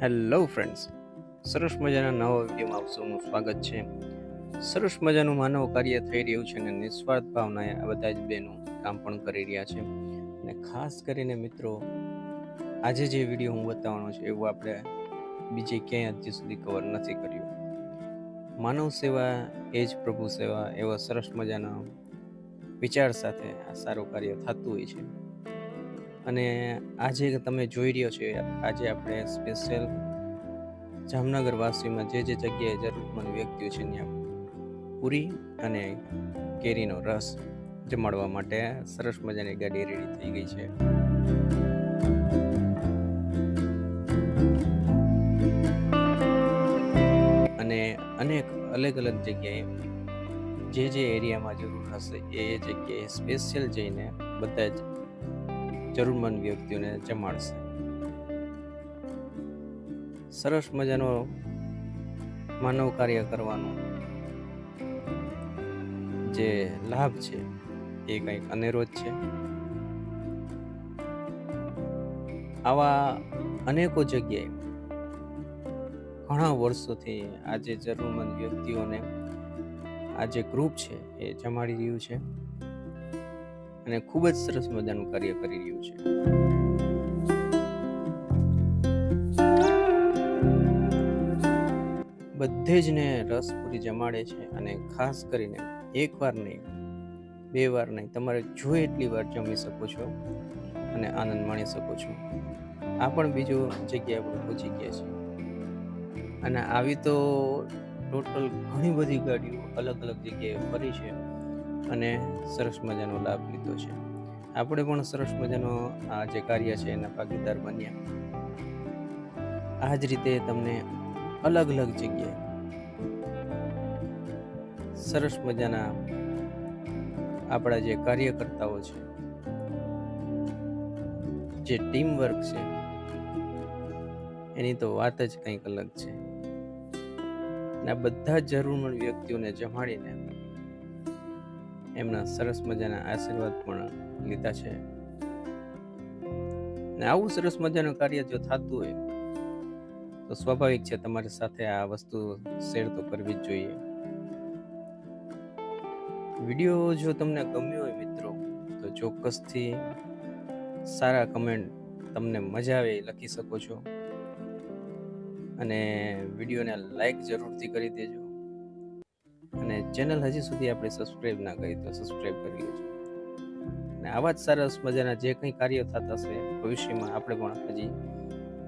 Hello friends, સરસ મજાના નવા વિડીયોમાં આપ સૌનું સ્વાગત છે. સરસ મજાનું માનવ કાર્ય થઈ રહ્યું છે અને નિસ્વાર્થ ભાવનાએ આ બધા જ બહેનો કામ પણ કરી રહ્યા છે. અને ખાસ કરીને મિત્રો, આજે જે વિડીયો હું બતાવવાનો છું એવું આપણે બીજે ક્યાંય હજી સુધી કવર નથી કર્યું. માનવ સેવા એ જ પ્રભુ સેવા એવા સરસ મજાના વિચાર સાથે આ સારું કાર્ય થતું હોય છે. અને આજે તમે જોઈ રહ્યો છો, આજે આપણે સ્પેશિયલ જામનગર વાસીમાં જે જગ્યાએ જરૂરતમંદ વ્યક્તિઓ છે ત્યાં પૂરી અને કેરીનો રસ જમાડવા માટે સરસ મજાની ગાડી રેડી થઈ ગઈ છે. અને અનેક અલગ અલગ જગ્યાએ જે એરિયામાં જરૂર હશે એ જગ્યાએ સ્પેશિયલ જઈને બધા જ જરૂરમંદ વ્યક્તિઓને જમાડશે. સરસ મજાનો માનવ કાર્ય કરવાનો જે લાભ છે એ કંઈક અનેરો જ છે. આવા અનેકો જગ્યાએ ઘણા વર્ષોથી આજે જરૂરમંદ વ્યક્તિઓને આ જે ગ્રુપ છે એ જમાડી રહ્યું છે અને ખૂબ જ સરસ મજાનું કાર્ય કરી રહ્યું છે. બધે જ ને રસ પૂરી જમાડે છે અને ખાસ કરીને એકવાર નહીં, બે વાર નહીં, તમારે જોઈએ એટલી વાર જમી શકો છો અને આનંદ માણી શકો છો. આ પણ બીજું જગ્યાએ આપણે પહોંચી ગયા છીએ અને આવી તો ટોટલ ઘણી બધી ગાડીઓ અલગ અલગ જગ્યાએ ફરી છે અને સરસ મજાનો લાભ લીધો છે. આપણે પણ સરસ મજાનો આ જે કાર્ય છે એના ભાગીદાર બન્યા. આ જ રીતે તમને અલગ અલગ જગ્યાએ સરસ મજાના આપણા જે કાર્યકર્તાઓ છે, જે ટીમ વર્ક છે, એની તો વાત જ કંઈક અલગ છે. અને આ બધા જ જરૂરમંદ વ્યક્તિઓને જમાડીને એમના સરસ મજાના આશીર્વાદ પણ લીધા છે. અને આવું સરસ મજાનું કાર્ય જો થતું હોય તો સ્વાભાવિક છે તમારી સાથે આ વસ્તુ શેર તો કરવી જ જોઈએ. વિડીયો જો તમને ગમ્યો હોય મિત્રો તો ચોક્કસથી સારા કમેન્ટ, તમને મજા આવે એ લખી શકો છો અને વિડીયોને લાઈક જરૂરથી કરી દેજો. અને ચેનલ હજી સુધી આપણે સબસ્ક્રાઈબ ના કરી તો સબસ્ક્રાઈબ કરી લેજો. અને આવા જ સરસ મજાના જે કંઈ કાર્યો થતા હશે ભવિષ્યમાં આપણે પણ હજી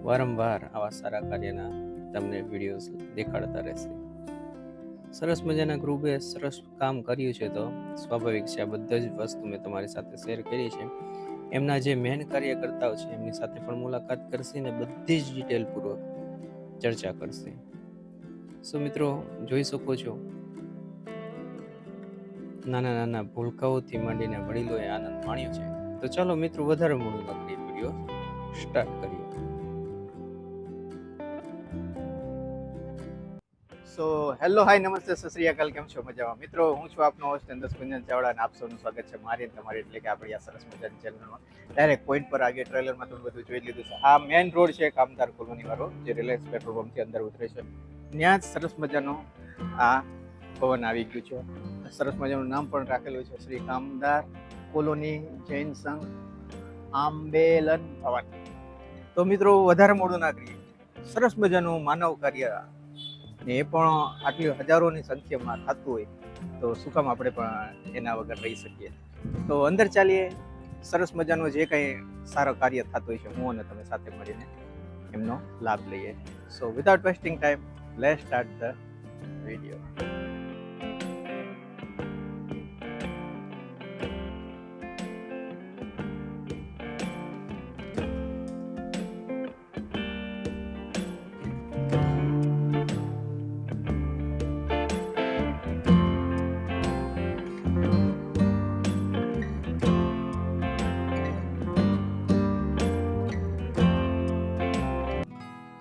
વારંવાર આવા સારા કાર્યના તમને વિડીયોઝ દેખાડતા રહેશે. સરસ મજાના ગ્રુપે સરસ કામ કર્યું છે તો સ્વાભાવિક છે આ બધા જ વસ્તુ મેં તમારી સાથે શેર કરી છે. એમના જે મેન કાર્યકર્તાઓ છે એમની સાથે પણ મુલાકાત કરશે અને બધી જ ડિટેલપૂર્વક ચર્ચા કરશે. સો મિત્રો, જોઈ શકો છો નાના નાના ભૂલકાઓથી માંડીને વડીલોએ આનંદ માણ્યો છે. તો ચાલો મિત્રો, વધારે મોડું ન કરીએ, વિડીયો સ્ટાર્ટ કરીએ. સો હેલો, હાય, નમસ્તે, સત શ્રી અકાલ. કેમ છો? મજામાં મિત્રો? હું છું આપનો હોસ્ટ ચંદસ કુંજન ચાવડા અને આપ સૌનું સ્વાગત છે મારી તમારી એટલે કે આપણી આ સરસ મજાની ચેનલમાં. ડાયરેક્ટ પોઈન્ટ પર આગે ટ્રેલરમાં તમે બધું જોઈ લીધું છે. આ મેઇન રોડ છે કામદાર કોલોની વાળો, જે રિલાયન્સ પેટ્રોલ પંપથી અંદર ઉતરે છે. ત્યાં જ સરસ મજાનો આ ભવન આવી ગયું છે. સરસ મજાનું નામ પણ રાખેલું છે, શ્રી કામદાર કોલોની જૈન સંઘ આંબેલન ભવન. તો મિત્રો, વધારે મોડું ના કરીએ, સરસ મજાનું માનવ કાર્ય ને એ પણ આટલી હજારોની સંખ્યામાં થતું હોય તો શું કામ આપણે પણ એના વગર રહી શકીએ. તો અંદર ચાલીએ, સરસ મજાનો જે કંઈ સારો કાર્ય થતું હોય છે હું અને તમે સાથે મળીને એમનો લાભ લઈએ. So without wasting time, let's start the video.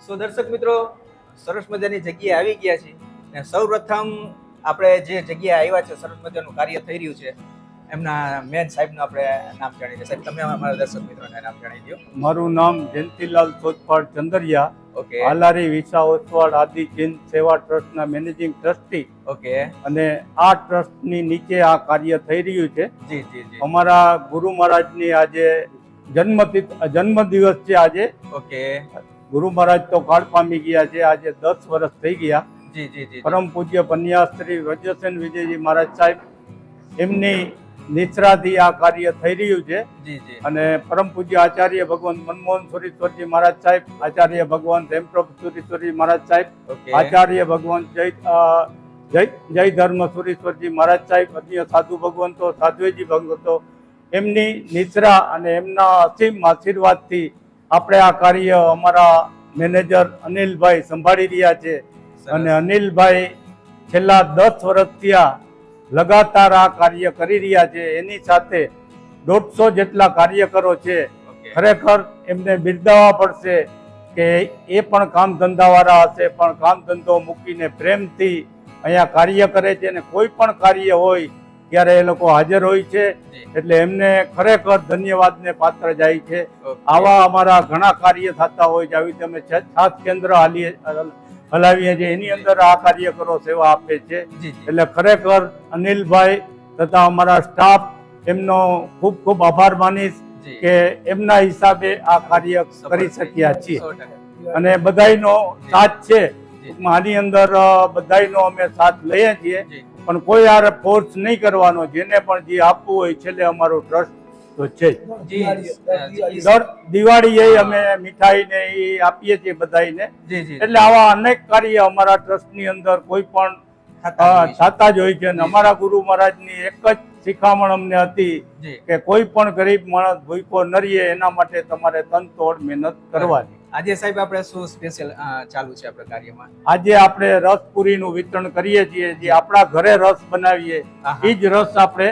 So દર્શક મિત્રો, સરસ મજાની જગ્યાએ આવી ગયા છીએ અને સૌપ્રથમ આપણે જે જગ્યાએ આવ્યા છે, સરસ મજાનું કાર્ય થઈ રહ્યું છે, એમના મેન સાહેબનું આપણે નામ જાણી લઈએ. સાહેબ, તમે અમારા દર્શક મિત્રોને નામ જણાવી દો. મારું નામ જયંતિલાલ સોજપાડ ચંદરિયા, ઓકે હાલારી વિસા ઓસવાડ આદિ જૈન સેવા ટ્રસ્ટના મેનેજિંગ ટ્રસ્ટી ઓકે અને આ ટ્રસ્ટની નીચે આ કાર્ય થઈ રહ્યું છે. જી જી જી અમારા ગુરુ મહારાજની આજે જન્મદિવસ છે. આજે ઓકે ગુરુ મહારાજ તો કાળ પામી ગયા છે. આજે 10 વર્ષ થઈ ગયા. જી જી જી પરમ પૂજ્ય પન્યાશ્રી વજ્રસેન વિજયજી મહારાજ સાહેબ એમની નિશ્રાથી આ કાર્ય થઈ રહ્યું છે. જી જી અને પરમ પૂજ્ય આચાર્ય ભગવાન મનમોહન સુરેશ્વરજી મહારાજ સાહેબ, આચાર્ય ભગવાન હેમપ્રભુ સુરેશ્વરજી મહારાજ સાહેબ, ઓકે આચાર્ય ભગવાન જય ધર્મ સુરેશ્વરજી મહારાજ સાહેબ, અન્ય સાધુ ભગવંતો, સાધ્વેજી ભગવંતો એમની નિશ્રા અને એમના અસીમ આશીર્વાદથી આપણે આ કાર્ય અમારા મેનેજર અનિલભાઈ સંભાળી રહ્યા છે. અને અનિલભાઈ છેલ્લા 10 વર્ષથી આ લગાતાર આ કાર્ય કરી રહ્યા છે. એની સાથે 150 જેટલા કાર્યકરો છે. ખરેખર એમને બિરદાવવા પડશે કે એ પણ કામ ધંધાવાળા હશે, પણ કામ ધંધો મૂકીને પ્રેમથી અહીંયા કાર્ય કરે છે. અને કોઈ પણ કાર્ય હોય ત્યારે એ લોકો હાજર હોય છે. એટલે એમને ખરેખર ધન્યવાદને પાત્ર જાય છે. આવા અમારા ઘણા કાર્ય થતા હોય છે. આવી તમે છાસ કેન્દ્ર હલાવીએ છીએ, એની અંદર આ કાર્યકરો સેવા આપે છે. એટલે ખરેખર અનિલભાઈ તથા અમારા સ્ટાફ એમનો ખૂબ ખૂબ આભાર માનીશ કે એમના હિસાબે આ કાર્ય કરી શક્યા છીએ. અને બધાયનો સાથ છે. આની અંદર બધાયનો અમે સાથ લઈએ છીએ, પણ કોઈ આ ફોર્સ નહીં કરવાનો. જેને પણ જે આપવું હોય છેલ્લે અમારો ટ્રસ્ટ તો છે જ. દર દિવાળીએ અમે મીઠાઈ ને એ આપીએ છીએ બધાને. એટલે આવા અનેક કાર્ય અમારા ટ્રસ્ટની અંદર કોઈ પણ થતા જ હોય છે. અને અમારા ગુરુ મહારાજની એક જ શિખામણ અમને હતી કે કોઈ પણ ગરીબ માણસ ભૂખ્યો ન રહે, એના માટે તમારે તનતોડ મહેનત કરવાની. આજે સાહેબ આપણે શું સ્પેશિયલ ચાલુ છે આપણે કાર્યમાં? આજે આપણે રસપુરીનું વિતરણ કરીએ છીએ. જે આપણા ઘરે રસ બનાવીએ એ જ રસ આપણે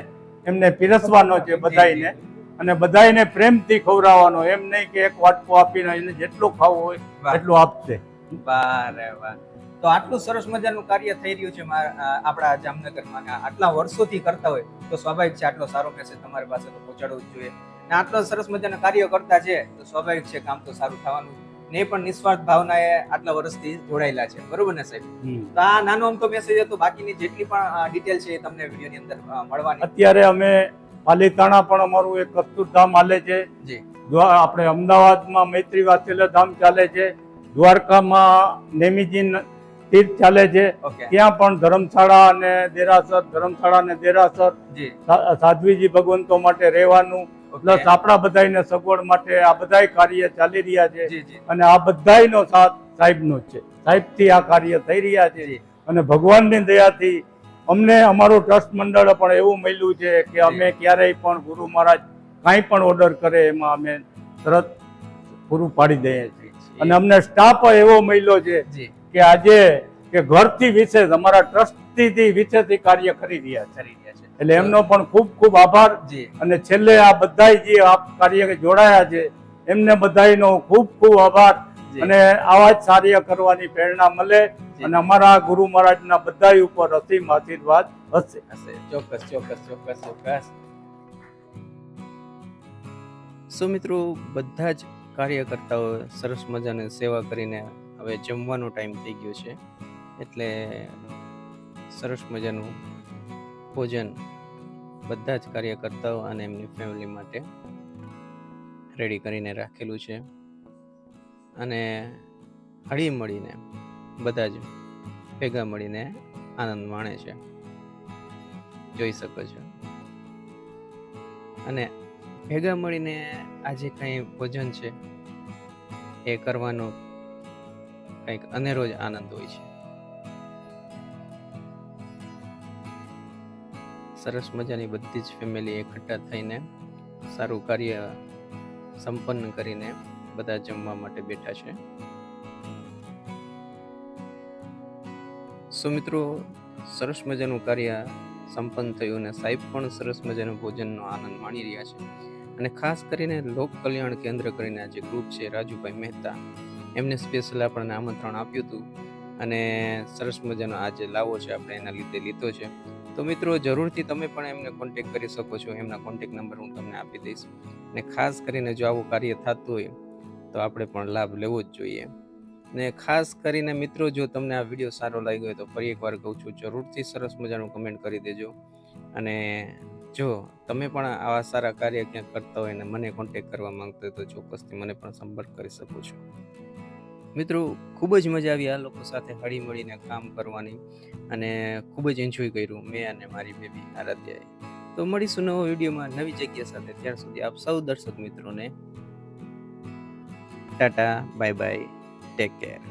એમને પીરસવાનો છે બધાઈને. અને બધાઈને પ્રેમથી ખવડાવવાનો. એમ નહીં કે એક વાટકો આપીને એને જેટલું ખાવું હોય એટલું આપશે. વાહ રે વાહ. તો આટલું સરસ મજાનું કાર્ય થઈ રહ્યું છે આપણા જામનગરમાં, આટલા વર્ષોથી કરતા હોય તો સ્વાભાવિક છે આટલો સારો મેસેજ તમારી પાસે તો પહોંચાડવું જ જોઈએ. ને આટલો સરસ મજાના કાર્ય કરતા છે તો સ્વાભાવિક છે કામ તો સારું થવાનું. ને પણ નિસ્વાર્થ ભાવના એ આટલા વર્ષથી જોડાયેલા છે. બરોબર ને સાહેબ? તો આ નાનો અમથો મેસેજ હતો. બાકીની જેટલી પણ ડિટેલ છે એ તમને વિડીયોની અંદર મળવાની. અત્યારે અમે પાલીતાણા પણ અમારું એક કસ્તુરધામ હાલે છે. જી આપણે અમદાવાદમાં મૈત્રી વાત્સલ્ય ધામ ચાલે છે. દ્વારકામાં નેમિજી તીર્થ ચાલે છે. ત્યાં પણ ધર્મશાળા અને દેરાસર, ધર્મશાળા અને દેરાસર સાધ્વીજી ભગવંતો માટે રહેવાનું, પ્લસ આપણા બધાને સગવડ માટે આ બધા કાર્ય ચાલી રહ્યા છે. અને આ બધાનો સાથ સાહેબનો છે. સાહેબથી આ કાર્ય થઈ રહ્યા છે. અને ભગવાનની દયાથી અમને અમારું ટ્રસ્ટ મંડળ પણ એવું મળ્યું છે કે અમે ક્યારેય પણ ગુરુ મહારાજ કાંઈ પણ ઓર્ડર કરે એમાં અમે તરત પૂરું પાડી દઈએ છીએ. અને અમને સ્ટાફ એવો મળ્યો છે કે આજે કે ઘરથી વિશેષ અમારા ટ્રસ્ટથી વિશેષ કાર્ય કરી રહ્યા છે. એટલે એમનો પણ ખૂબ ખૂબ આભાર. અને છેલ્લે આ બધા જે આ કાર્ય જોડાયા છે એમને બધાનો ખૂબ ખૂબ આભાર. અને આવા જ કાર્ય કરવાની પ્રેરણા મળે. અને અમારા ગુરુ મહારાજના બધા ઉપર અસીમ આશીર્વાદ હશે. ચોક્કસ ચોક્કસ ચોક્કસ ચોક્કસ. સો મિત્રો, બધા જ કાર્યકર્તાઓ સરસ મજાની સેવા કરીને હવે જમવાનો ટાઈમ થઈ ગયો છે. એટલે સરસ મજાનું ભોજન બધા જ કાર્યકર્તાઓ અને એમની ફેમિલી માટે રેડી કરીને રાખેલું છે. અને હળી મળીને બધા જ ભેગા મળીને આનંદ માણે છે, જોઈ શકો છો. અને ભેગા મળીને આ જે કંઈ ભોજન છે એ કરવાનો કંઈક અનેરો જ આનંદ હોય છે. સરસ મજાની બધી જ ફેમિલી એકઠા થઈને સારું કાર્ય સંપન્ન કરીને બધા જમવા માટે બેઠા છે. સો મિત્રો, સરસ મજાનું કાર્ય સંપન્ન થયું અને સાહેબ પણ સરસ મજાનું ભોજનનો આનંદ માણી રહ્યા છે. અને ખાસ કરીને લોક કલ્યાણ કેન્દ્ર કરીને આ જે ગ્રુપ છે રાજુભાઈ મહેતા, એમને સ્પેશિયલ આપણને આમંત્રણ આપ્યું હતું. અને સરસ મજાનો આ જે લાવો છે આપણે એના લીધે લીધો છે. તો મિત્રો, જરૂરથી તમે પણ એમને કોન્ટેક કરી શકો છો. એમના કોન્ટેક નંબર હું તમને આપી દઈશ. અને ખાસ કરીને જો આવું કાર્ય થતું હોય તો આપણે પણ લાભ લેવો જ જોઈએ. ને ખાસ કરીને મિત્રો, જો તમને આ વિડીયો સારો લાગ્યો હોય તો ફરી એકવાર કહું છું, જરૂરથી સરસ મજાનું કમેન્ટ કરી દેજો. અને જો તમે પણ આવા સારા કાર્ય ક્યાંક કરતા હોય અને મને કોન્ટેક્ટ કરવા માંગતા હોય તો ચોક્કસથી મને પણ સંપર્ક કરી શકો છો. મિત્રો, ખૂબ જ મજા આવી આ લોકો સાથે હળી મળીને કામ કરવાની અને ખૂબ જ એન્જોય કર્યું મેં અને મારી બેબી આરાધ્યાએ. તો મળીશું નવો વિડીયોમાં નવી જગ્યા સાથે. ત્યાર સુધી આપ સૌ દર્શક મિત્રોને Tata, bye bye, take care.